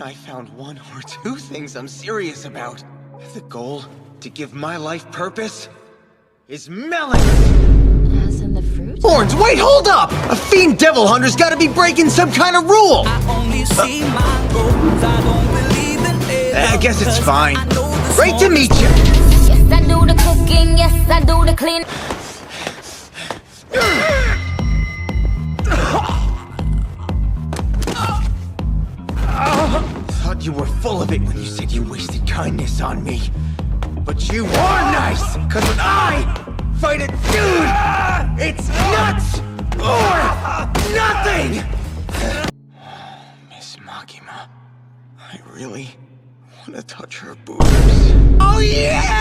I found one or two things I'm serious about. The goal to give my life purpose is melons! As in the fruit? Horns, wait, hold up! A fiend devil hunter's gotta be breaking some kind of rule! I guess it's fine. Great to meet you! Yes, I do the cooking, yes, I do the cleaning. Thought you were full of it when you said you wasted kindness on me. But you are nice, cause when I fight a dude, it's nuts or nothing! Miss Makima, I really want to touch her boobs. Oh yeah!